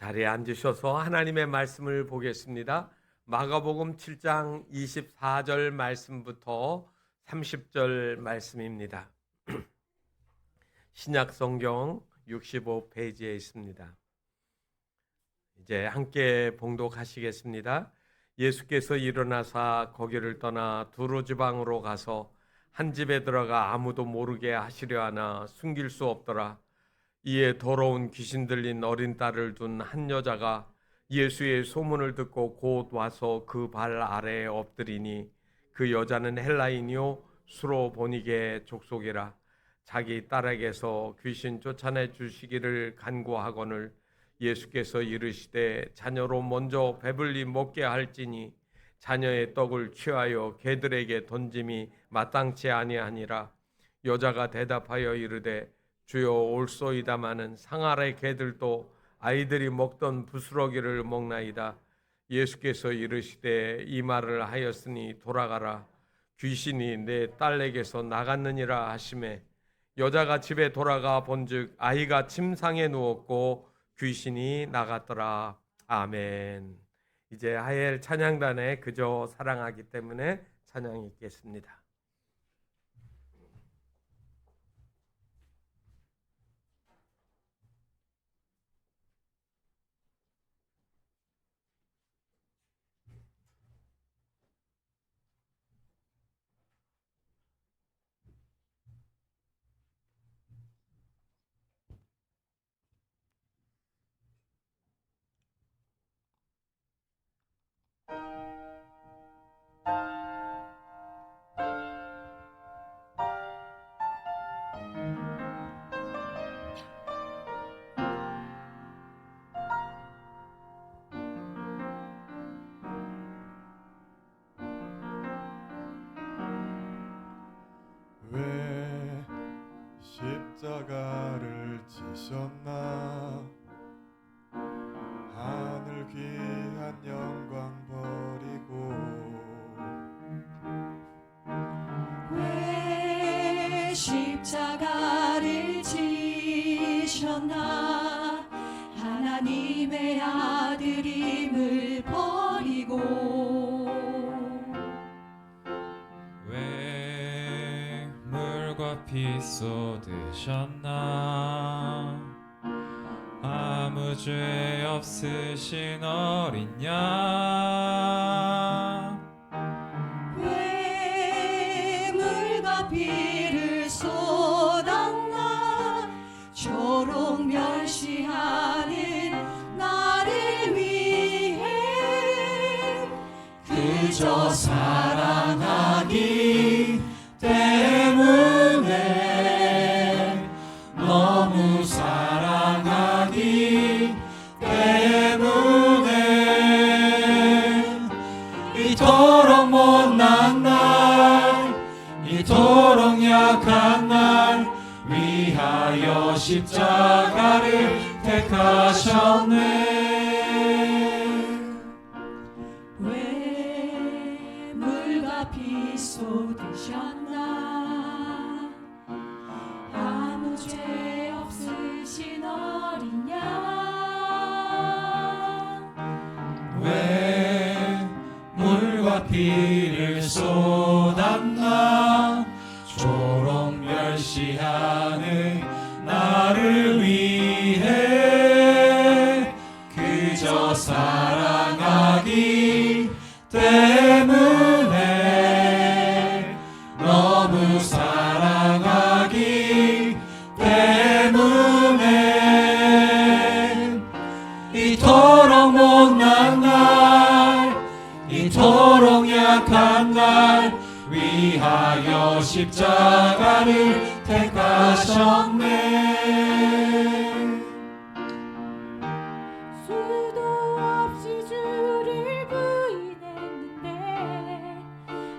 자리에 앉으셔서 하나님의 말씀을 보겠습니다. 마가복음 7장 24절 말씀부터 30절 말씀입니다. 신약성경 65페이지에 있습니다. 이제 함께 봉독하시겠습니다. 예수께서 일어나사 거기를 떠나 두로 지방으로 가서 한 집에 들어가 아무도 모르게 하시려 하나 숨길 수 없더라. 이에 더러운 귀신 들린 어린 딸을 둔 한 여자가 예수의 소문을 듣고 곧 와서 그 발 아래에 엎드리니, 그 여자는 헬라인이요 수로보니게 족속이라. 자기 딸에게서 귀신 쫓아내 주시기를 간구하거늘 예수께서 이르시되 자녀로 먼저 배불리 먹게 할지니 자녀의 떡을 취하여 개들에게 던짐이 마땅치 아니하니라. 여자가 대답하여 이르되 주여 올소이다마는 상 아래 개들도 아이들이 먹던 부스러기를 먹나이다. 예수께서 이르시되 이 말을 하였으니 돌아가라, 귀신이 내 딸에게서 나갔느니라 하시매, 여자가 집에 돌아가 본즉 아이가 침상에 누웠고 귀신이 나갔더라. 아멘. 이제 하엘 찬양단에 그저 사랑하기 때문에 찬양이 있겠습니다. 왜 십자가를 지셨나, 하늘 귀한 영광 버리고. 왜 십자가를 지셨나, 하나님의 아들임을 버리고. 왜 물과 피 쏟으셨나, 아무 죄 없으신 어린 양. 왜 물과 피를 쏟았나, 초록 멸시하는 나를 위해. 그저 사랑하기 때문에, 너무 사랑하기 때문에, 이토록 못난 날, 이토록 약한 날 위하여 십자가를 택하셨네. 왜 물과 피 쏟으셨나, 아무 죄 없으신 어린 양. 왜 물과 피를 쏟았나, 초록 멸시하는 나를 위해. 그저 사랑하기 때문에, 너무 사랑하기 때문에, 이토록 못난 날, 이토록 약한 날 위하여 십자가를 택하셨네. 수도 없이 주를 부인했는데,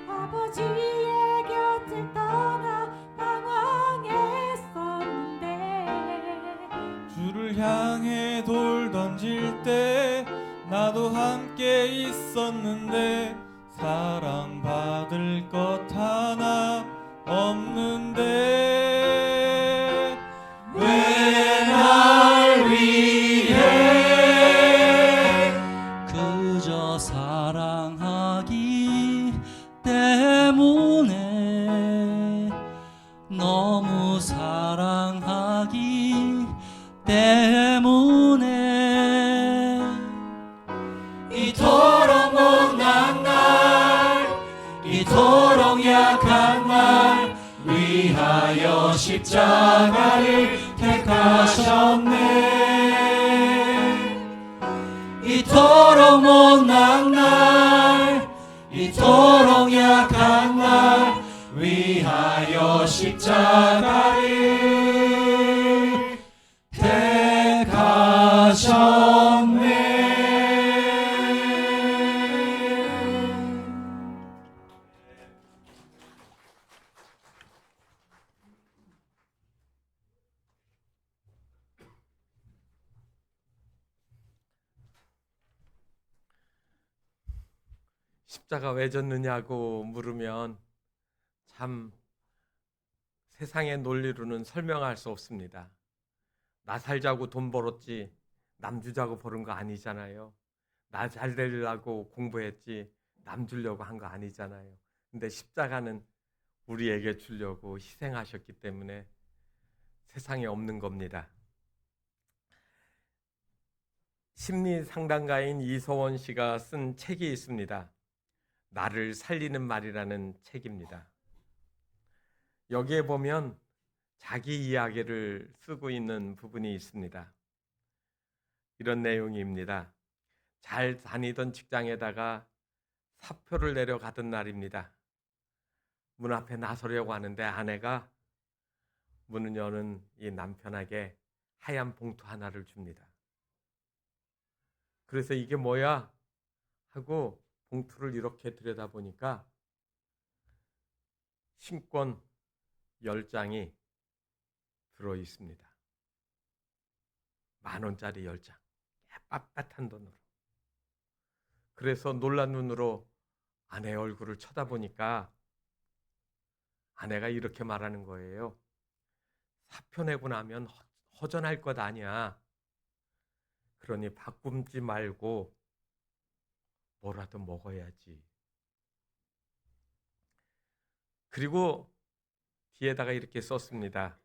아버지의 곁을 떠나 방황했었는데. 주를 향해 돌 던질 때 나도 함께 있었는데, 사랑받을 것 하나 없는데. 왜 날 위해 십자가를 택하셨네. 이토록 못난 날, 이토록 약한 날 위하여 십자가를 택하셨네. 십자가 왜 졌느냐고 물으면 참 세상의 논리로는 설명할 수 없습니다. 나 살자고 돈 벌었지 남 주자고 벌은 거 아니잖아요. 나 잘 되려고 공부했지 남 주려고 한 거 아니잖아요. 근데 십자가는 우리에게 주려고 희생하셨기 때문에 세상에 없는 겁니다. 심리 상담가인 이서원 씨가 쓴 책이 있습니다. 나를 살리는 말이라는 책입니다. 여기에 보면 자기 이야기를 쓰고 있는 부분이 있습니다. 이런 내용입니다. 잘 다니던 직장에다가 사표를 내려가던 날입니다. 문 앞에 나서려고 하는데 아내가 문을 여는 이 남편에게 하얀 봉투 하나를 줍니다. 그래서 이게 뭐야? 하고 봉투를 이렇게 들여다보니까 신권 10장이 들어있습니다. 10,000원짜리 10장. 빳빳한 돈으로. 그래서 놀란 눈으로 아내의 얼굴을 쳐다보니까 아내가 이렇게 말하는 거예요. 사표 내고 나면 허전할 것 아니야. 그러니 바꿈지 말고 뭐라도 먹어야지. 그리고 뒤에다가 이렇게 썼습니다.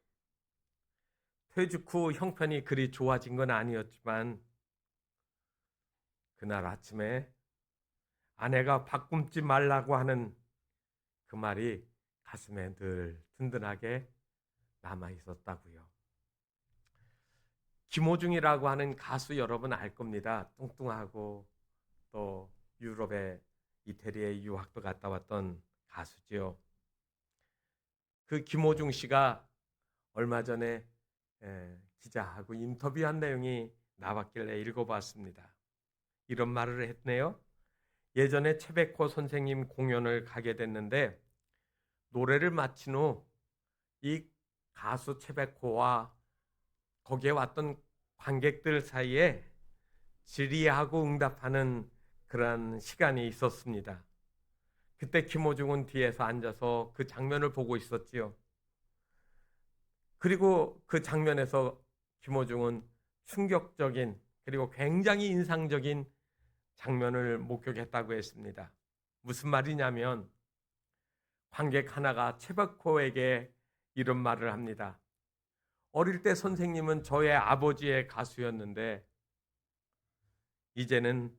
퇴직 후 형편이 그리 좋아진 건 아니었지만 그날 아침에 아내가 바꿈지 말라고 하는 그 말이 가슴에 늘 든든하게 남아 있었다고요. 김호중이라고 하는 가수 여러분 알 겁니다. 뚱뚱하고 또 유럽에 이태리에 유학도 갔다 왔던 가수죠. 그 김호중 씨가 얼마 전에 기자하고 인터뷰한 내용이 나왔길래 읽어봤습니다. 이런 말을 했네요. 예전에 최백호 선생님 공연을 가게 됐는데 노래를 마친 후 이 가수 최백호와 거기에 왔던 관객들 사이에 질의하고 응답하는 그런 시간이 있었습니다. 그때 김호중은 뒤에서 앉아서 그 장면을 보고 있었지요. 그리고 그 장면에서 김호중은 충격적인 그리고 굉장히 인상적인 장면을 목격했다고 했습니다. 무슨 말이냐면 관객 하나가 최백호에게 이런 말을 합니다. 어릴 때 선생님은 저의 아버지의 가수였는데 이제는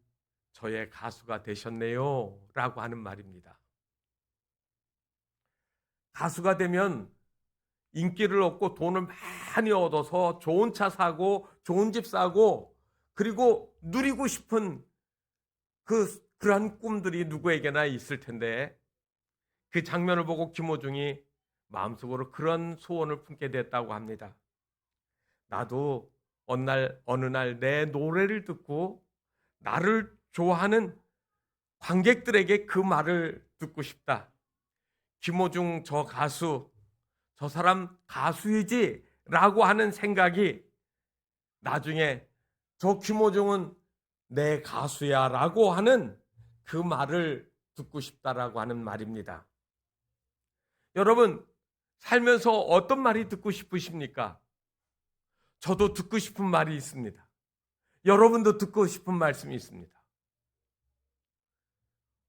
저의 가수가 되셨네요 라고 하는 말입니다. 가수가 되면 인기를 얻고 돈을 많이 얻어서 좋은 차 사고 좋은 집 사고 그리고 누리고 싶은 그러한 꿈들이 누구에게나 있을 텐데 그 장면을 보고 김호중이 마음속으로 그런 소원을 품게 됐다고 합니다. 나도 어느 날 내 노래를 듣고 나를 좋아하는 관객들에게 그 말을 듣고 싶다. 김호중 저 가수, 저 사람 가수이지 라고 하는 생각이 나중에 저 김호중은 내 가수야 라고 하는 그 말을 듣고 싶다라고 하는 말입니다. 여러분, 살면서 어떤 말이 듣고 싶으십니까? 저도 듣고 싶은 말이 있습니다. 여러분도 듣고 싶은 말씀이 있습니다.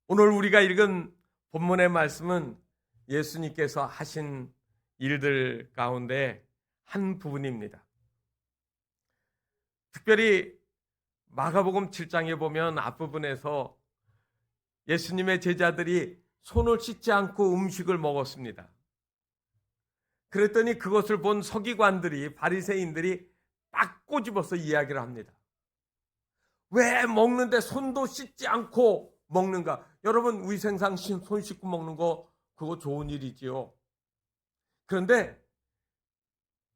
오늘 우리가 읽은 본문의 말씀은 예수님께서 하신 일들 가운데 한 부분입니다. 특별히 마가복음 7장에 보면 앞부분에서 예수님의 제자들이 손을 씻지 않고 음식을 먹었습니다. 그랬더니 그것을 본 서기관들이, 바리새인들이 딱 꼬집어서 이야기를 합니다. 왜 먹는데 손도 씻지 않고 먹는가? 여러분, 위생상 손 씻고 먹는 거 그거 좋은 일이지요. 그런데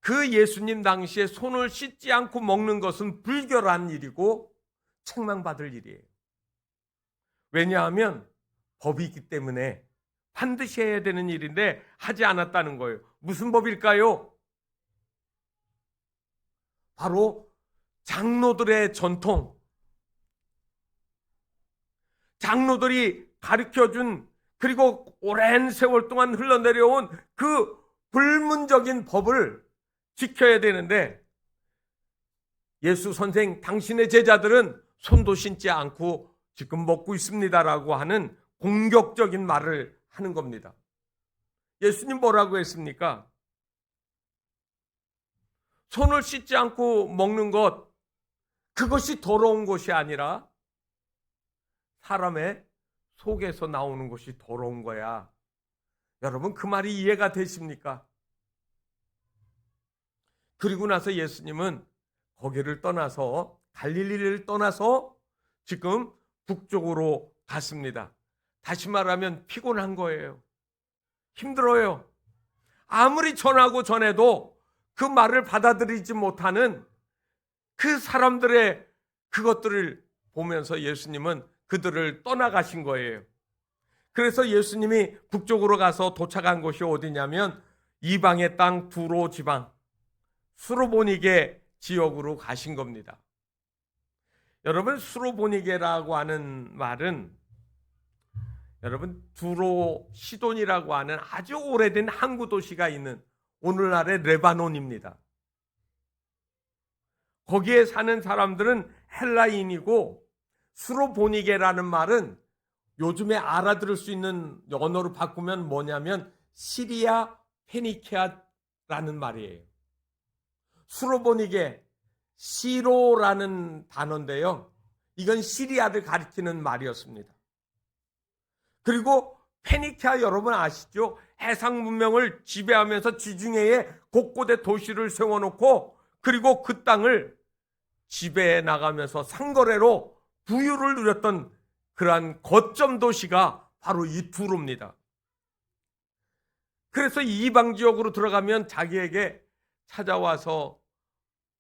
그 예수님 당시에 손을 씻지 않고 먹는 것은 불결한 일이고 책망받을 일이에요. 왜냐하면 법이 있기 때문에 반드시 해야 되는 일인데 하지 않았다는 거예요. 무슨 법일까요? 바로 장로들의 전통, 장로들이 가르쳐준, 그리고 오랜 세월 동안 흘러내려온 그 불문적인 법을 지켜야 되는데, 예수 선생, 당신의 제자들은 손도 씻지 않고 지금 먹고 있습니다라고 하는 공격적인 말을 하는 겁니다. 예수님 뭐라고 했습니까? 손을 씻지 않고 먹는 것, 그것이 더러운 것이 아니라 사람의 속에서 나오는 것이 더러운 거야. 여러분, 그 말이 이해가 되십니까? 그리고 나서 예수님은 거기를 떠나서, 갈릴리를 떠나서 지금 북쪽으로 갔습니다. 다시 말하면 피곤한 거예요. 힘들어요. 아무리 전하고 전해도 그 말을 받아들이지 못하는 그 사람들의 그것들을 보면서 예수님은 그들을 떠나가신 거예요. 그래서 예수님이 북쪽으로 가서 도착한 곳이 어디냐면 이방의 땅 두로 지방, 수로보니게 지역으로 가신 겁니다. 여러분, 수로보니게라고 하는 말은 여러분, 두로 시돈이라고 하는 아주 오래된 항구 도시가 있는 오늘날의 레바논입니다. 거기에 사는 사람들은 헬라인이고, 수로보니게라는 말은 요즘에 알아들을 수 있는 언어로 바꾸면 뭐냐면 시리아 페니키아라는 말이에요. 수로보니게, 시로라는 단어인데요, 이건 시리아를 가리키는 말이었습니다. 그리고 페니키아, 여러분 아시죠? 해상 문명을 지배하면서 지중해에 곳곳에 도시를 세워놓고, 그리고 그 땅을 지배해 나가면서 상거래로 부유를 누렸던 그러한 거점 도시가 바로 이 두로입니다. 그래서 이방 지역으로 들어가면 자기에게 찾아와서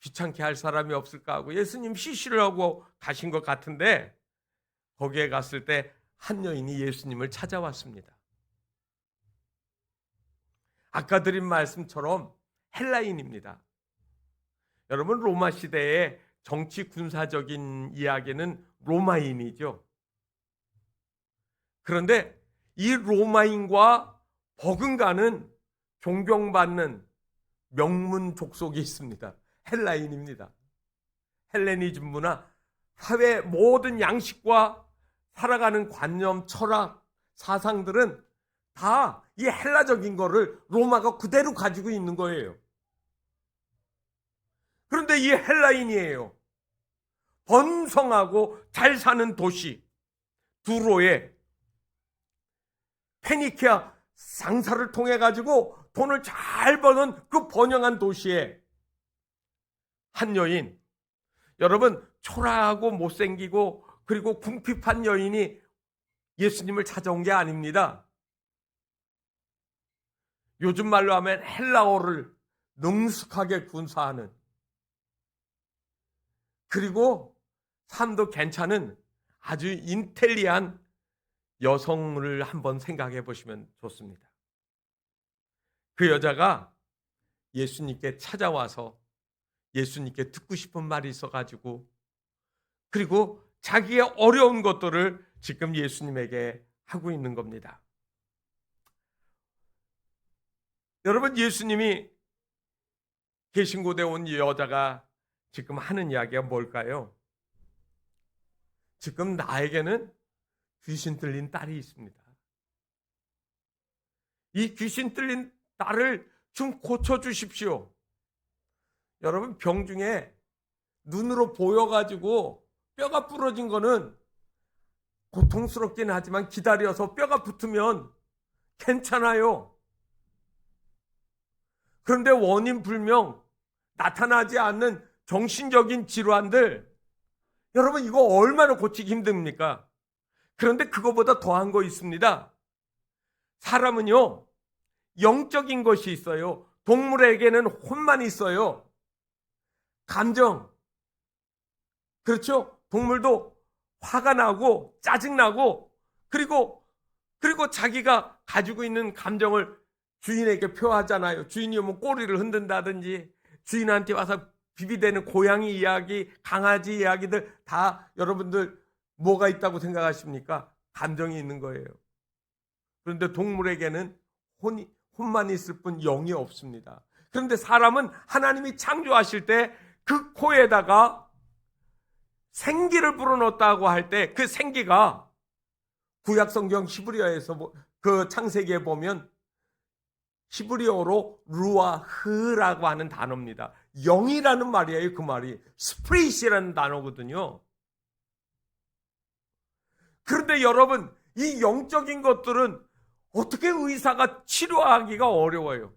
귀찮게 할 사람이 없을까 하고 예수님 시시를 하고 가신 것 같은데, 거기에 갔을 때 한 여인이 예수님을 찾아왔습니다. 아까 드린 말씀처럼 헬라인입니다. 여러분, 로마 시대의 정치 군사적인 이야기는 로마인이죠. 그런데 이 로마인과 버금가는 존경받는 명문 족속이 있습니다. 헬라인입니다. 헬레니즘 문화, 사회 모든 양식과 살아가는 관념, 철학, 사상들은 다 이 헬라적인 거를 로마가 그대로 가지고 있는 거예요. 그런데 이 헬라인이에요. 번성하고 잘 사는 도시 두로에 페니키아 상사를 통해 가지고 돈을 잘 버는 그 번영한 도시에 한 여인, 여러분, 초라하고 못생기고 그리고 궁핍한 여인이 예수님을 찾아온 게 아닙니다. 요즘 말로 하면 헬라어를 능숙하게 군사하는, 그리고 삶도 괜찮은 아주 인텔리한 여성을 한번 생각해 보시면 좋습니다. 그 여자가 예수님께 찾아와서 예수님께 듣고 싶은 말이 있어가지고, 그리고 자기의 어려운 것들을 지금 예수님에게 하고 있는 겁니다. 여러분, 예수님이 계신 곳에 온 여자가 지금 하는 이야기가 뭘까요? 지금 나에게는 귀신 들린 딸이 있습니다. 이 귀신 들린 딸을 좀 고쳐주십시오. 여러분, 병 중에 눈으로 보여가지고 뼈가 부러진 거는 고통스럽긴 하지만 기다려서 뼈가 붙으면 괜찮아요. 그런데 원인 불명 나타나지 않는 정신적인 질환들, 여러분 이거 얼마나 고치기 힘듭니까? 그런데 그거보다 더한 거 있습니다. 사람은요, 영적인 것이 있어요. 동물에게는 혼만 있어요. 감정. 그렇죠? 동물도 화가 나고 짜증나고 그리고 자기가 가지고 있는 감정을 주인에게 표하잖아요. 주인이 오면 꼬리를 흔든다든지 주인한테 와서 비비대는 고양이 이야기, 강아지 이야기들 다 여러분들 뭐가 있다고 생각하십니까? 감정이 있는 거예요. 그런데 동물에게는 혼만 있을 뿐 영이 없습니다. 그런데 사람은 하나님이 창조하실 때 그 코에다가 생기를 불어넣었다고 할 때 그 생기가 구약성경 히브리어에서 그 창세기에 보면 히브리어로 루아흐라고 하는 단어입니다. 영이라는 말이에요. 그 말이 스피릿이라는 단어거든요. 그런데 여러분, 이 영적인 것들은 어떻게 의사가 치료하기가 어려워요.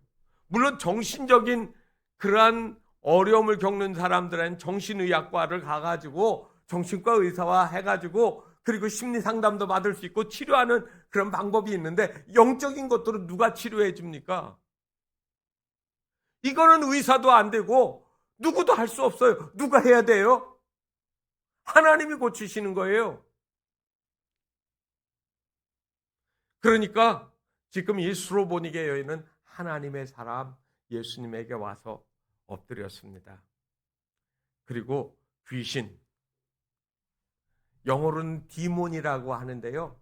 물론 정신적인 그러한 어려움을 겪는 사람들은 정신의학과를 가가지고 정신과 의사와 해가지고 그리고 심리 상담도 받을 수 있고 치료하는 그런 방법이 있는데 영적인 것들은 누가 치료해 줍니까? 이거는 의사도 안 되고 누구도 할 수 없어요. 누가 해야 돼요? 하나님이 고치시는 거예요. 그러니까 지금 이 수로보니게 여인은 하나님의 사람 예수님에게 와서 엎드렸습니다. 그리고 귀신, 영어로는 디몬이라고 하는데요,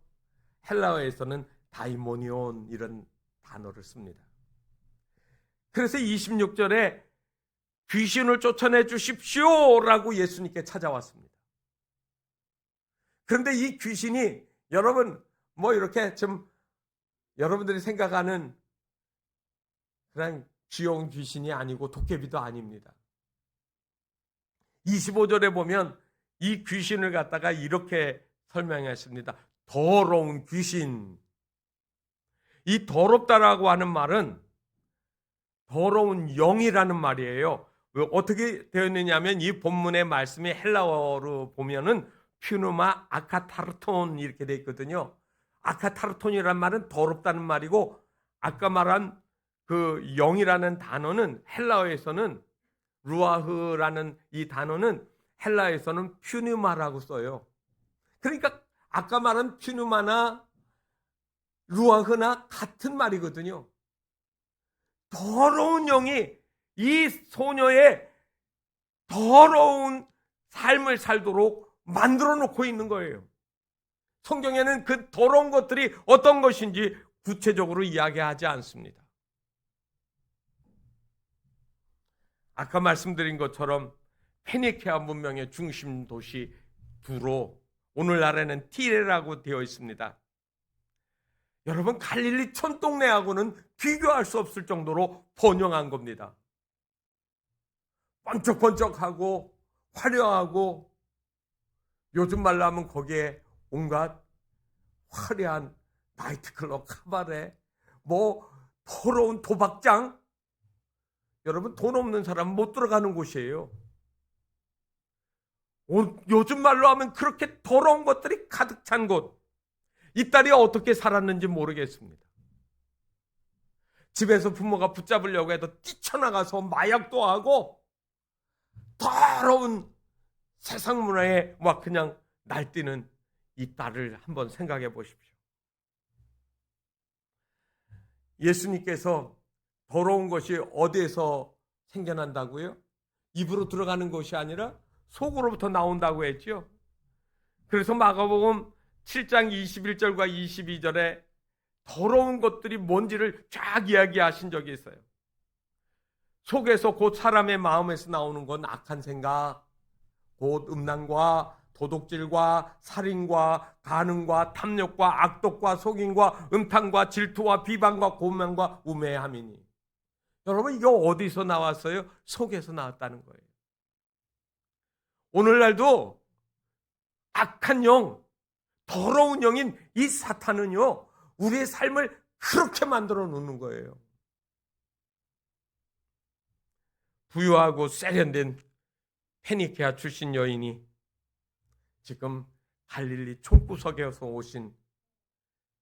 헬라어에서는 다이모니온 이런 단어를 씁니다. 그래서 26절에 귀신을 쫓아내 주십시오라고 예수님께 찾아왔습니다. 그런데 이 귀신이 여러분 이렇게 좀 여러분들이 생각하는 그냥 귀여운 귀신이 아니고 도깨비도 아닙니다. 25절에 보면 이 귀신을 갖다가 이렇게 설명했습니다. 더러운 귀신. 이 더럽다라고 하는 말은 더러운 영이라는 말이에요. 어떻게 되어 있느냐면 이 본문의 말씀이 헬라어로 보면은 퓨누마 아카타르톤 이렇게 되어 있거든요. 아카타르톤이란 말은 더럽다는 말이고 아까 말한 그 영이라는 단어는 헬라어에서는 루아흐라는 이 단어는 헬라에서는 퓨누마라고 써요. 그러니까 아까 말한 퓨누마나 루아흐나 같은 말이거든요. 더러운 영이 이 소녀의 더러운 삶을 살도록 만들어 놓고 있는 거예요. 성경에는 그 더러운 것들이 어떤 것인지 구체적으로 이야기하지 않습니다. 아까 말씀드린 것처럼 페니케아 문명의 중심 도시 두로, 오늘날에는 티레라고 되어 있습니다. 여러분, 갈릴리 촌동네하고는 비교할 수 없을 정도로 번영한 겁니다. 번쩍번쩍하고 화려하고 요즘 말로 하면 거기에 온갖 화려한 나이트클럽, 카바레, 더러운 도박장, 여러분 돈 없는 사람은 못 들어가는 곳이에요. 요즘 말로 하면 그렇게 더러운 것들이 가득 찬 곳. 이 딸이 어떻게 살았는지 모르겠습니다. 집에서 부모가 붙잡으려고 해도 뛰쳐나가서 마약도 하고 더러운 세상 문화에 막 그냥 날뛰는 이 딸을 한번 생각해 보십시오. 예수님께서 더러운 것이 어디에서 생겨난다고요? 입으로 들어가는 것이 아니라 속으로부터 나온다고 했죠. 그래서 마가복음 7장 21절과 22절에 더러운 것들이 뭔지를 쫙 이야기하신 적이 있어요. 속에서 곧 사람의 마음에서 나오는 건 악한 생각, 곧 음란과 도둑질과 살인과 간음과 탐욕과 악독과 속임과 음탕과 질투와 비방과 고만과 우매함이니. 여러분, 이거 어디서 나왔어요? 속에서 나왔다는 거예요. 오늘날도 악한 영, 더러운 영인 이 사탄은요, 우리의 삶을 그렇게 만들어 놓는 거예요. 부유하고 세련된 페니케아 출신 여인이 지금 갈릴리 총구석에서 오신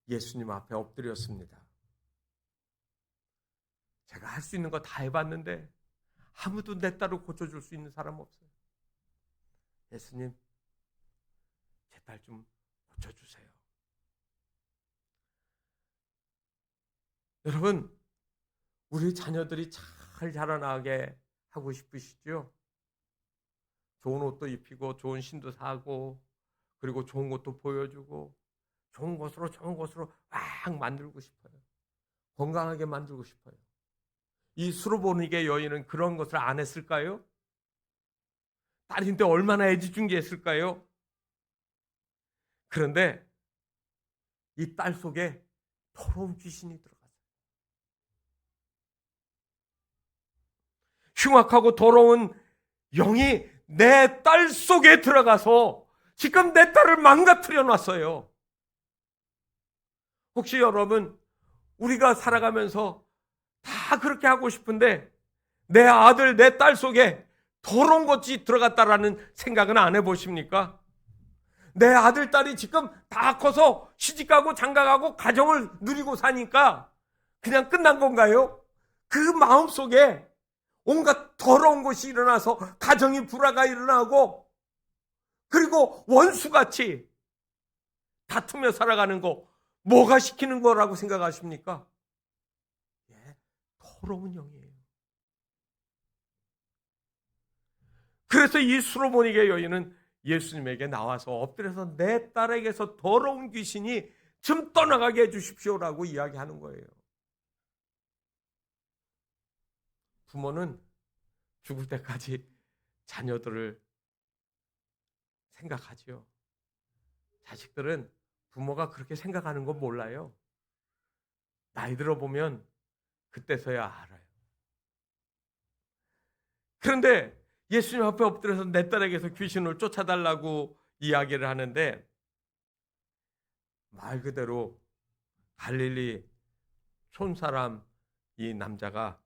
예수님 앞에 엎드렸습니다. 제가 할 수 있는 거 다 해봤는데 아무도 내 딸을 고쳐줄 수 있는 사람 없어요. 예수님, 제 딸 좀 고쳐주세요. 여러분, 우리 자녀들이 잘 자라나게 하고 싶으시죠? 좋은 옷도 입히고 좋은 신도 사고 그리고 좋은 것도 보여주고 좋은 것으로 막 만들고 싶어요. 건강하게 만들고 싶어요. 이 수로보니게 여인은 그런 것을 안 했을까요? 딸인데 얼마나 애지중지했을까요? 그런데 이 딸 속에 더러운 귀신이 들어갔어요. 흉악하고 더러운 영이 내 딸 속에 들어가서 지금 내 딸을 망가뜨려 놨어요. 혹시 여러분, 우리가 살아가면서 다 그렇게 하고 싶은데 내 아들, 내 딸 속에 더러운 것이 들어갔다라는 생각은 안 해보십니까? 내 아들, 딸이 지금 다 커서 시집가고 장가가고 가정을 누리고 사니까 그냥 끝난 건가요? 그 마음속에 온갖 더러운 것이 일어나서 가정이 불화가 일어나고 그리고 원수같이 다투며 살아가는 거 뭐가 시키는 거라고 생각하십니까? 예, 더러운 영이에요. 그래서 이 수로보니게 여인은 예수님에게 나와서 엎드려서 내 딸에게서 더러운 귀신이 좀 떠나가게 해주십시오라고 이야기하는 거예요. 부모는 죽을 때까지 자녀들을 생각하지요. 자식들은 부모가 그렇게 생각하는 건 몰라요. 나이 들어보면 그때서야 알아요. 그런데 예수님 앞에 엎드려서 내 딸에게서 귀신을 쫓아달라고 이야기를 하는데 말 그대로 갈릴리 촌사람 이 남자가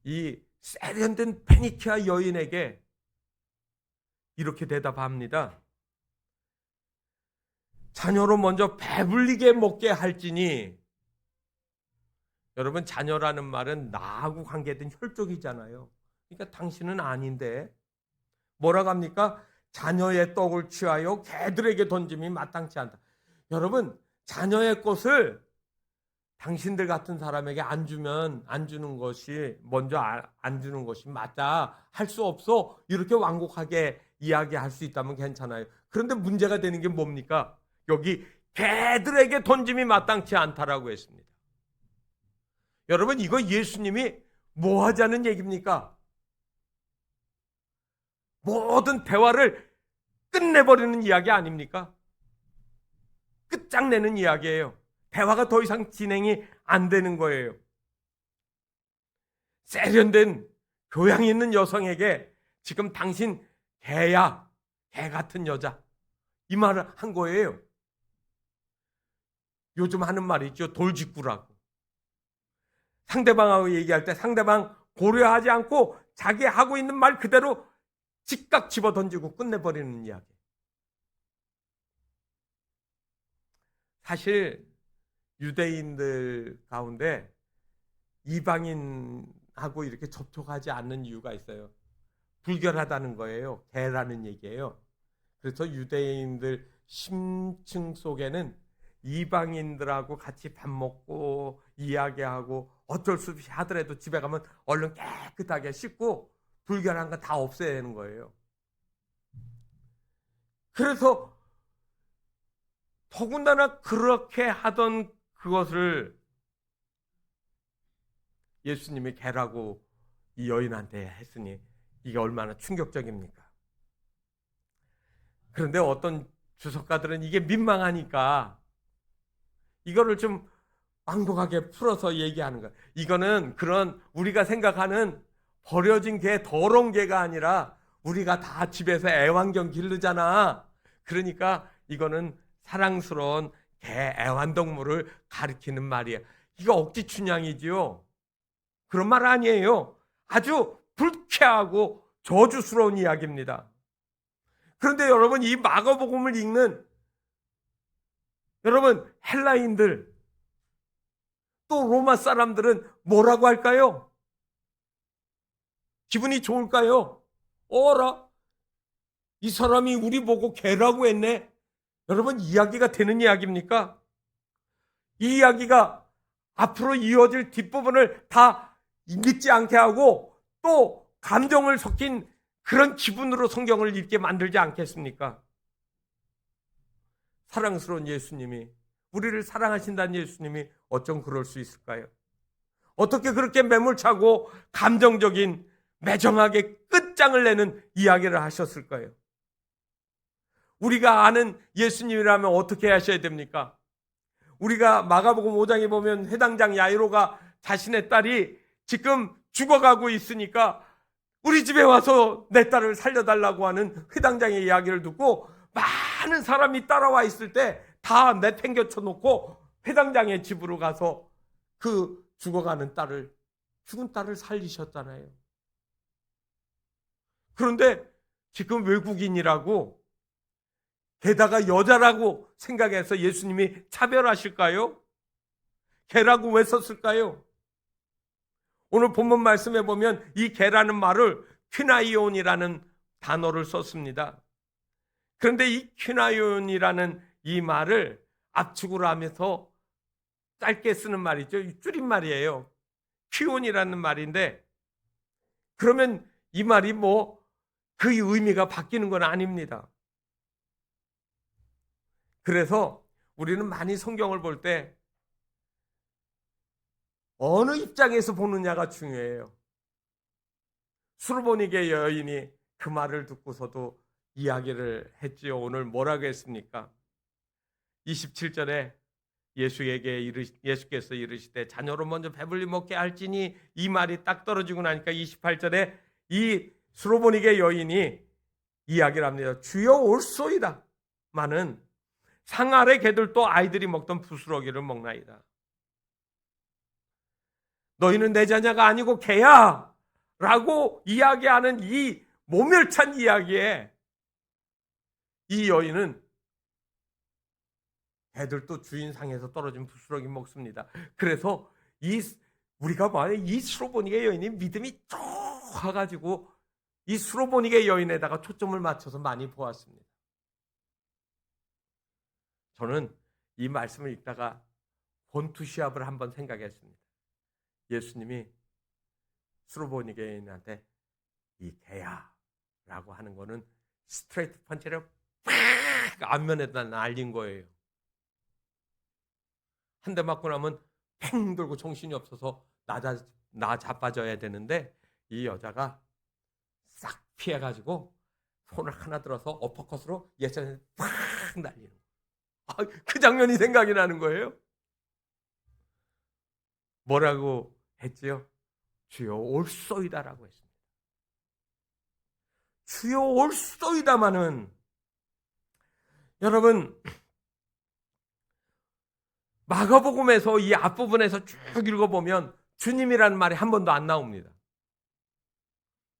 이 세련된 페니키아 여인에게 이렇게 대답합니다. 자녀로 먼저 배불리게 먹게 할지니, 여러분 자녀라는 말은 나하고 관계된 혈족이잖아요. 그러니까 당신은 아닌데 뭐라고 합니까? 자녀의 떡을 취하여 개들에게 던짐이 마땅치 않다. 여러분, 자녀의 것을 당신들 같은 사람에게 안 주는 것이 먼저 안 주는 것이 맞다. 할 수 없어. 이렇게 완곡하게 이야기할 수 있다면 괜찮아요. 그런데 문제가 되는 게 뭡니까? 여기 개들에게 던짐이 마땅치 않다라고 했습니다. 여러분, 이거 예수님이 뭐 하자는 얘기입니까? 모든 대화를 끝내버리는 이야기 아닙니까? 끝장내는 이야기예요. 대화가 더 이상 진행이 안 되는 거예요. 세련된 교양 있는 여성에게 지금 당신 개야, 개 같은 여자, 이 말을 한 거예요. 요즘 하는 말이 있죠. 돌직구라고. 상대방하고 얘기할 때 상대방 고려하지 않고 자기 하고 있는 말 그대로 즉각 집어던지고 끝내버리는 이야기. 사실 유대인들 가운데 이방인하고 이렇게 접촉하지 않는 이유가 있어요. 불결하다는 거예요. 개라는 얘기예요. 그래서 유대인들 심층 속에는 이방인들하고 같이 밥 먹고 이야기하고 어쩔 수 없이 하더라도 집에 가면 얼른 깨끗하게 씻고 불결한 거 다 없애야 하는 거예요. 그래서 더군다나 그렇게 하던 그것을 예수님이 개라고 이 여인한테 했으니 이게 얼마나 충격적입니까? 그런데 어떤 주석가들은 이게 민망하니까 이거를 좀 완곡하게 풀어서 얘기하는 거예요. 이거는 그런 우리가 생각하는 버려진 개, 더러운 개가 아니라 우리가 다 집에서 애완견 기르잖아. 그러니까 이거는 사랑스러운 개, 애완동물을 가리키는 말이에요. 이거 억지 춘향이지요. 그런 말 아니에요. 아주 불쾌하고 저주스러운 이야기입니다. 그런데 여러분, 이 마가복음을 읽는 여러분 헬라인들 또 로마 사람들은 뭐라고 할까요? 기분이 좋을까요? 어라, 이 사람이 우리 보고 개라고 했네. 여러분, 이야기가 되는 이야기입니까? 이 이야기가 앞으로 이어질 뒷부분을 다 믿지 않게 하고 또 감정을 섞인 그런 기분으로 성경을 읽게 만들지 않겠습니까? 사랑스러운 예수님이, 우리를 사랑하신다는 예수님이 어쩜 그럴 수 있을까요? 어떻게 그렇게 매몰차고 감정적인 매정하게 끝장을 내는 이야기를 하셨을까요? 우리가 아는 예수님이라면 어떻게 하셔야 됩니까? 우리가 마가복음 5장에 보면 회당장 야이로가 자신의 딸이 지금 죽어가고 있으니까 우리 집에 와서 내 딸을 살려달라고 하는 회당장의 이야기를 듣고 많은 사람이 따라와 있을 때 다 내팽겨쳐 놓고 회당장의 집으로 가서 그 죽어가는 딸을, 죽은 딸을 살리셨잖아요. 그런데 지금 외국인이라고 게다가 여자라고 생각해서 예수님이 차별하실까요? 개라고 왜 썼을까요? 오늘 본문 말씀에 보면 이 개라는 말을 퀴나이온이라는 단어를 썼습니다. 그런데 이 퀴나이온이라는 이 말을 압축으로 하면서 짧게 쓰는 말이죠. 줄임말이에요. 퀴온이라는 말인데, 그러면 이 말이 그 의미가 바뀌는 건 아닙니다. 그래서 우리는 많이 성경을 볼 때 어느 입장에서 보느냐가 중요해요. 수르보니게 여인이 그 말을 듣고서도 이야기를 했지요. 오늘 뭐라고 했습니까? 27절에 예수께서 이르시되 자녀로 먼저 배불리 먹게 할지니, 이 말이 딱 떨어지고 나니까 28절에 이 수르보니게 여인이 이야기를 합니다. 주여 올소이다 마는 상 아래 개들도 아이들이 먹던 부스러기를 먹나이다. 너희는 내 자녀가 아니고 개야 라고 이야기하는 이 모멸찬 이야기에 이 여인은 개들도 주인 상에서 떨어진 부스러기 먹습니다. 그래서 우리가 만약 이 수로보니게 여인이 믿음이 좋아가지고 이 수로보니게 여인에다가 초점을 맞춰서 많이 보았습니다. 저는 이 말씀을 읽다가 본투시합을 한번 생각했습니다. 예수님이 수로보니게 여인한테 이 개야 라고 하는 거는 스트레이트 펀치를 팍 안면에다 날린 거예요. 한 대 맞고 나면 팽 돌고 정신이 없어서 나 자빠져야 되는데 이 여자가 싹 피해가지고 손을 하나 들어서 어퍼컷으로 예전에 팍 날리는 거예요. 그 장면이 생각이 나는 거예요. 뭐라고 했지요? 주여 올소이다라고 했습니다. 주여 올소이다마는 여러분 마가복음에서 이 앞부분에서 쭉 읽어보면 주님이라는 말이 한 번도 안 나옵니다.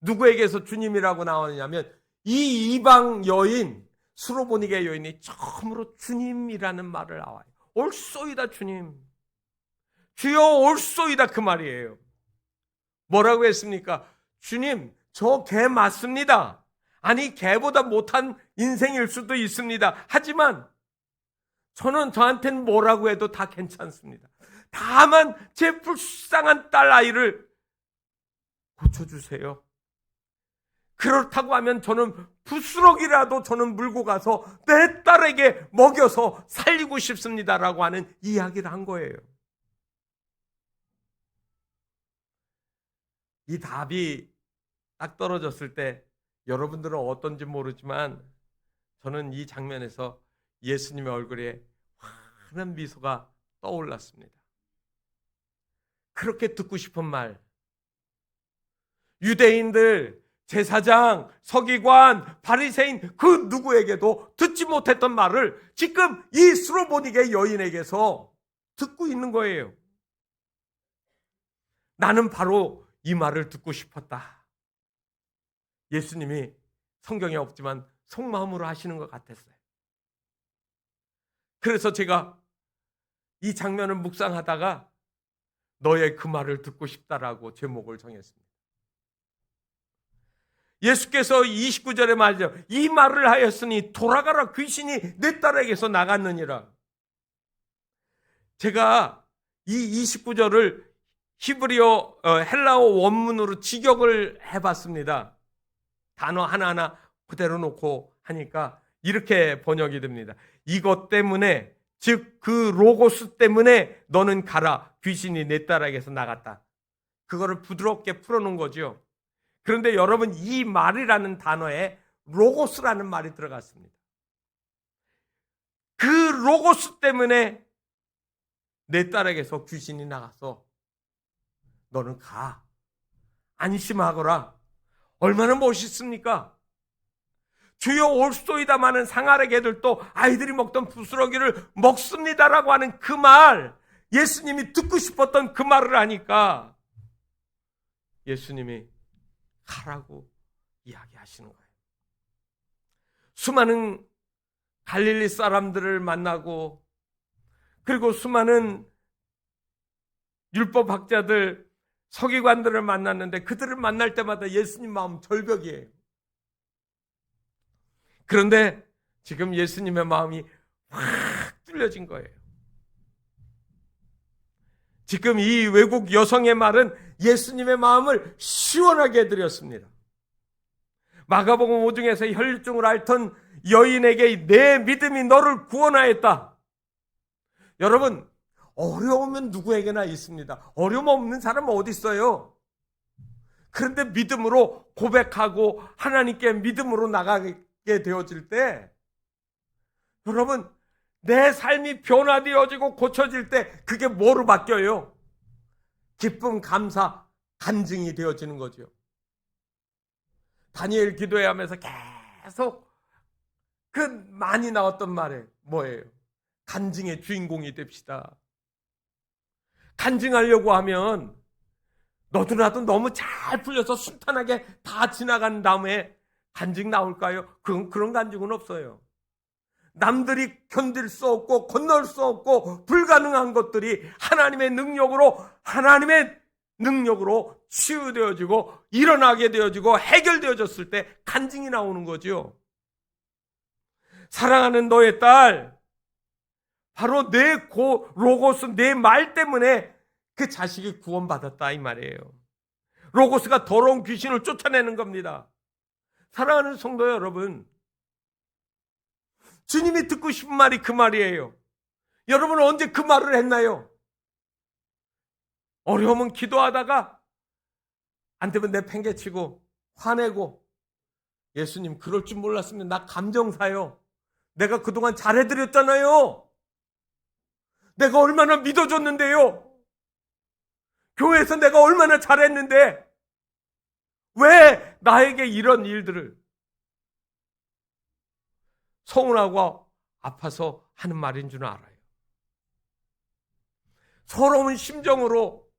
누구에게서 주님이라고 나오느냐면 이 이방 여인 수로보니게 여인이 처음으로 주님이라는 말을 나와요. 올소이다 주님, 주여 올소이다 그 말이에요. 뭐라고 했습니까? 주님, 저 개 맞습니다. 아니 개보다 못한 인생일 수도 있습니다. 하지만 저한테는 뭐라고 해도 다 괜찮습니다. 다만 제 불쌍한 딸 아이를 고쳐주세요. 그렇다고 하면 저는 부스러기라도 저는 물고 가서 내 딸에게 먹여서 살리고 싶습니다라고 하는 이야기를 한 거예요. 이 답이 딱 떨어졌을 때 여러분들은 어떤지 모르지만 저는 이 장면에서 예수님의 얼굴에 환한 미소가 떠올랐습니다. 그렇게 듣고 싶은 말, 유대인들, 제사장, 서기관, 바리새인 그 누구에게도 듣지 못했던 말을 지금 이 수로보니게 여인에게서 듣고 있는 거예요. 나는 바로 이 말을 듣고 싶었다. 예수님이 성경에 없지만 속마음으로 하시는 것 같았어요. 그래서 제가 이 장면을 묵상하다가 너의 그 말을 듣고 싶다라고 제목을 정했습니다. 예수께서 29절에 말이죠. 이 말을 하였으니 돌아가라, 귀신이 내 딸에게서 나갔느니라. 제가 이 29절을 히브리어 헬라어 원문으로 직역을 해봤습니다. 단어 하나하나 그대로 놓고 하니까 이렇게 번역이 됩니다. 이것 때문에, 즉 그 로고스 때문에 너는 가라, 귀신이 내 딸에게서 나갔다. 그거를 부드럽게 풀어놓은 거죠. 그런데 여러분, 이 말이라는 단어에 로고스라는 말이 들어갔습니다. 그 로고스 때문에 내 딸에게서 귀신이 나가서 너는 가, 안심하거라. 얼마나 멋있습니까? 주여 올소이다마는 상아래 개들도 아이들이 먹던 부스러기를 먹습니다라고 하는 그 말, 예수님이 듣고 싶었던 그 말을 하니까 예수님이 가라고 이야기하시는 거예요. 수많은 갈릴리 사람들을 만나고, 그리고 수많은 율법학자들, 서기관들을 만났는데 그들을 만날 때마다 예수님 마음 절벽이에요. 그런데 지금 예수님의 마음이 확 뚫려진 거예요. 지금 이 외국 여성의 말은 예수님의 마음을 시원하게 해드렸습니다. 마가복음 5중에서 혈류증을 앓던 여인에게 내 믿음이 너를 구원하였다. 여러분, 어려우면 누구에게나 있습니다. 어려움 없는 사람은 어디 있어요? 그런데 믿음으로 고백하고 하나님께 믿음으로 나가게 되어질 때, 여러분, 내 삶이 변화되어지고 고쳐질 때 그게 뭐로 바뀌어요? 기쁨, 감사, 간증이 되어지는 거죠. 다니엘 기도회하면서 계속 그 많이 나왔던 말이 뭐예요? 간증의 주인공이 됩시다. 간증하려고 하면 너도 나도 너무 잘 풀려서 순탄하게 다 지나간 다음에 간증 나올까요? 그런 간증은 없어요. 남들이 견딜 수 없고 건널 수 없고 불가능한 것들이 하나님의 능력으로 치유되어지고 일어나게 되어지고 해결되어졌을 때 간증이 나오는 거죠. 사랑하는 너의 딸, 바로 내 로고스, 내 말 때문에 그 자식이 구원받았다, 이 말이에요. 로고스가 더러운 귀신을 쫓아내는 겁니다. 사랑하는 성도 여러분, 주님이 듣고 싶은 말이 그 말이에요. 여러분은 언제 그 말을 했나요? 어려우면 기도하다가 안 되면 내팽개치고 화내고, 예수님 그럴 줄 몰랐으면 나 감정사요. 내가 그동안 잘해드렸잖아요. 내가 얼마나 믿어줬는데요. 교회에서 내가 얼마나 잘했는데 왜 나에게 이런 일들을, 서운하고 아파서 하는 말인 줄 알아요. 서러운 심정으로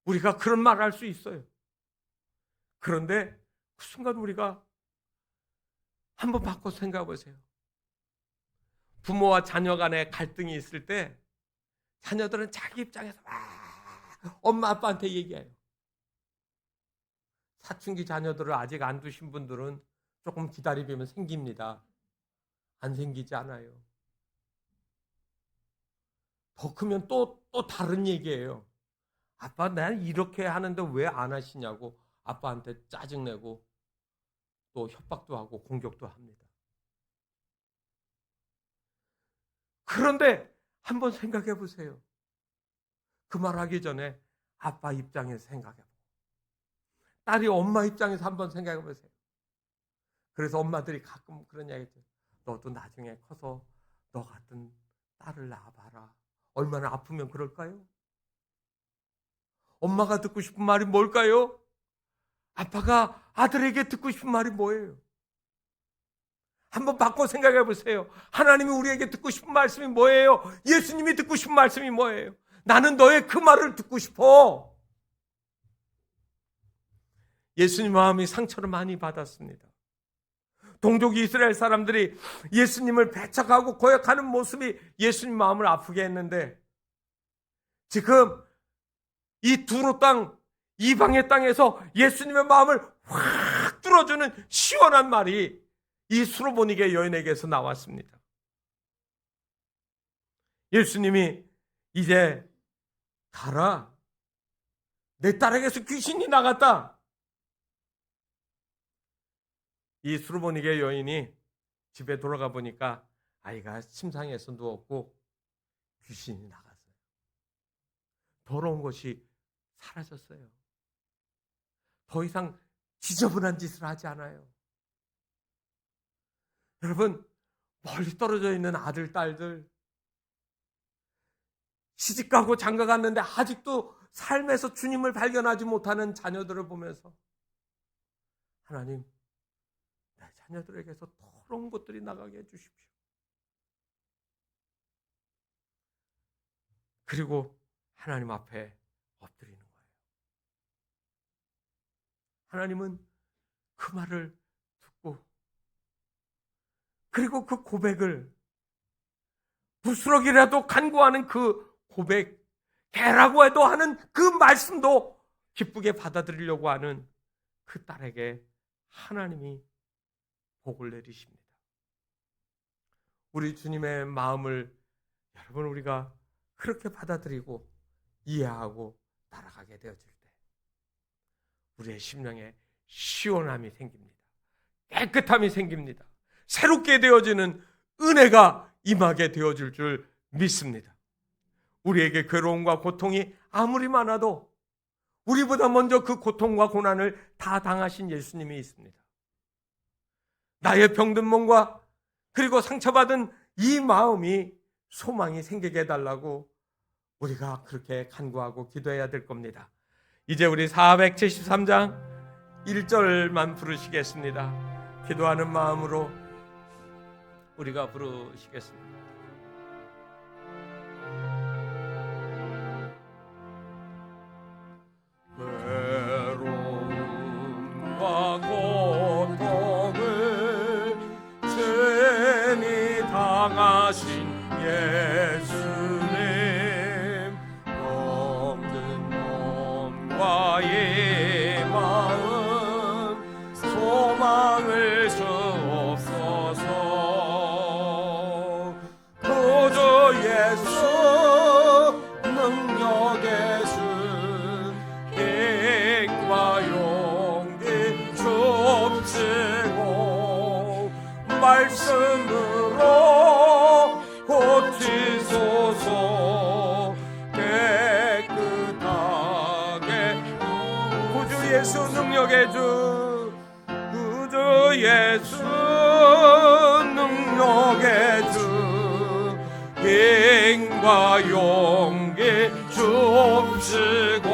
우리가 그런 말을 할 수 있어요. 그런데 그 순간 우리가 한번 바꿔 생각해 보세요. 부모와 자녀 간에 갈등이 있을 때 자녀들은 자기 입장에서 막 엄마 아빠한테 얘기해요. 사춘기 자녀들을 아직 안 두신 분들은 조금 기다리면 생깁니다. 안 생기지 않아요. 더 크면 또 다른 얘기예요. 아빠, 난 이렇게 하는데 왜 안 하시냐고 아빠한테 짜증내고 또 협박도 하고 공격도 합니다. 그런데 한번 생각해 보세요. 그 말 하기 전에 아빠 입장에서 생각해 보고, 딸이 엄마 입장에서 한번 생각해 보세요. 그래서 엄마들이 가끔 그런 이야기 해요. 너도 나중에 커서 너 같은 딸을 낳아봐라. 얼마나 아프면 그럴까요? 엄마가 듣고 싶은 말이 뭘까요? 아빠가 아들에게 듣고 싶은 말이 뭐예요? 한번 바꿔 생각해 보세요. 하나님이 우리에게 듣고 싶은 말씀이 뭐예요? 예수님이 듣고 싶은 말씀이 뭐예요? 나는 너의 그 말을 듣고 싶어. 예수님 마음이 상처를 많이 받았습니다. 동족 이스라엘 사람들이 예수님을 배척하고 고역하는 모습이 예수님 마음을 아프게 했는데, 지금 이 두로 땅, 이방의 땅에서 예수님의 마음을 확 뚫어주는 시원한 말이 이 수로보니게 여인에게서 나왔습니다. 예수님이 이제 가라, 내 딸에게서 귀신이 나갔다. 이 수로보니게 여인이 집에 돌아가 보니까 아이가 침상에서 누웠고 귀신이 나갔어요. 더러운 것이 사라졌어요. 더 이상 지저분한 짓을 하지 않아요. 여러분, 멀리 떨어져 있는 아들, 딸들, 시집가고 장가갔는데 아직도 삶에서 주님을 발견하지 못하는 자녀들을 보면서, 하나님, 내 자녀들에게서 더러운 것들이 나가게 해주십시오. 그리고 하나님 앞에 엎드리는 거예요. 하나님은 그 말을 듣고, 그리고 그 고백을, 부스럭이라도 간구하는 그 고백, 개라고 해도 하는 그 말씀도 기쁘게 받아들이려고 하는 그 딸에게 하나님이 복을 내리십니다. 우리 주님의 마음을 여러분, 우리가 그렇게 받아들이고 이해하고 따라가게 되어질 때 우리의 심령에 시원함이 생깁니다. 깨끗함이 생깁니다. 새롭게 되어지는 은혜가 임하게 되어질 줄 믿습니다. 우리에게 괴로움과 고통이 아무리 많아도 우리보다 먼저 그 고통과 고난을 다 당하신 예수님이 있습니다. 나의 병든 몸과 그리고 상처받은 이 마음이 소망이 생기게 해달라고 우리가 그렇게 간구하고 기도해야 될 겁니다. 이제 우리 473장 1절만 부르시겠습니다. 기도하는 마음으로 우리가 부르시겠습니다. 외로움과 고통을 친히 당하신 예수님, 병든 몸과 이 마음 소망을 주옵소서. 구주 예수 능력의 주 힘과 용기 줍시고 말씀으로 고치소서. 깨끗하게 구주 예수 능력의 주, 구주 예수 능력의 주, 힘과 용기 줍시고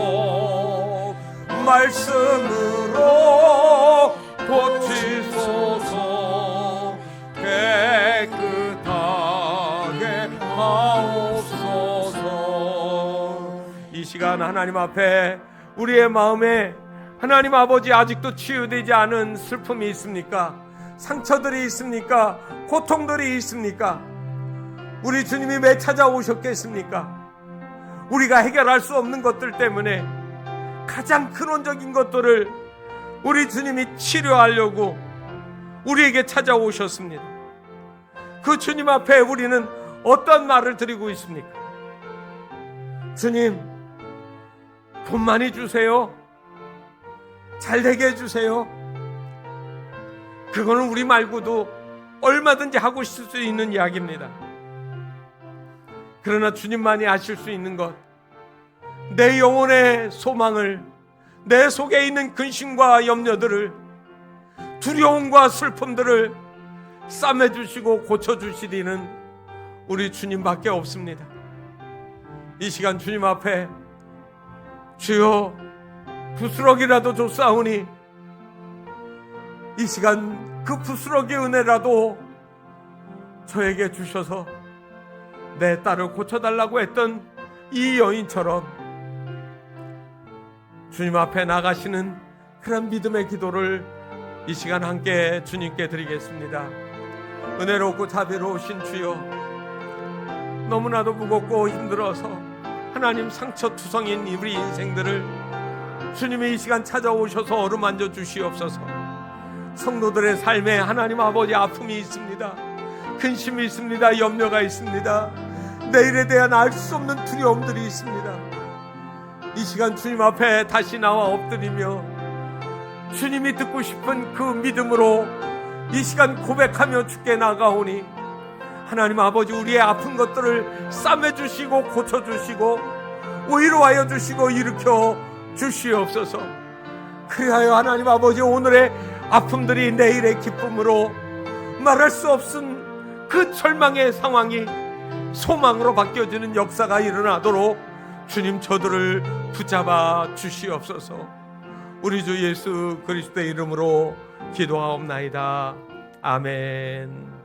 말씀으로 고치소서. 깨끗하게 하옵소서. 이 시간 하나님 앞에 우리의 마음에 하나님 아버지, 아직도 치유되지 않은 슬픔이 있습니까? 상처들이 있습니까? 고통들이 있습니까? 우리 주님이 왜 찾아오셨겠습니까? 우리가 해결할 수 없는 것들 때문에 가장 근원적인 것들을 우리 주님이 치료하려고 우리에게 찾아오셨습니다. 그 주님 앞에 우리는 어떤 말을 드리고 있습니까? 주님, 돈 많이 주세요. 잘 되게 해주세요. 그거는 우리 말고도 얼마든지 하고 있을 수 있는 이야기입니다. 그러나 주님만이 아실 수 있는 것, 내 영혼의 소망을, 내 속에 있는 근심과 염려들을, 두려움과 슬픔들을 싸매주시고 고쳐주시리는 우리 주님밖에 없습니다. 이 시간 주님 앞에 주여 부스럭이라도 줬사오니 이 시간 그 부스럭의 은혜라도 저에게 주셔서 내 딸을 고쳐달라고 했던 이 여인처럼 주님 앞에 나가시는 그런 믿음의 기도를 이 시간 함께 주님께 드리겠습니다. 은혜롭고 자비로우신 주여, 너무나도 무겁고 힘들어서 하나님 상처투성인 우리 인생들을 주님의 이 시간 찾아오셔서 어루만져 주시옵소서. 성도들의 삶에 하나님 아버지 아픔이 있습니다. 근심이 있습니다. 염려가 있습니다. 내일에 대한 알 수 없는 두려움들이 있습니다. 이 시간 주님 앞에 다시 나와 엎드리며 주님이 듣고 싶은 그 믿음으로 이 시간 고백하며 주께 나가오니 하나님 아버지, 우리의 아픈 것들을 싸매주시고 고쳐주시고 위로하여 주시고 일으켜 주시옵소서. 그리하여 하나님 아버지, 오늘의 아픔들이 내일의 기쁨으로 말할 수 없은 그 절망의 상황이 소망으로 바뀌어지는 역사가 일어나도록 주님 저들을 붙잡아 주시옵소서. 우리 주 예수 그리스도의 이름으로 기도하옵나이다. 아멘.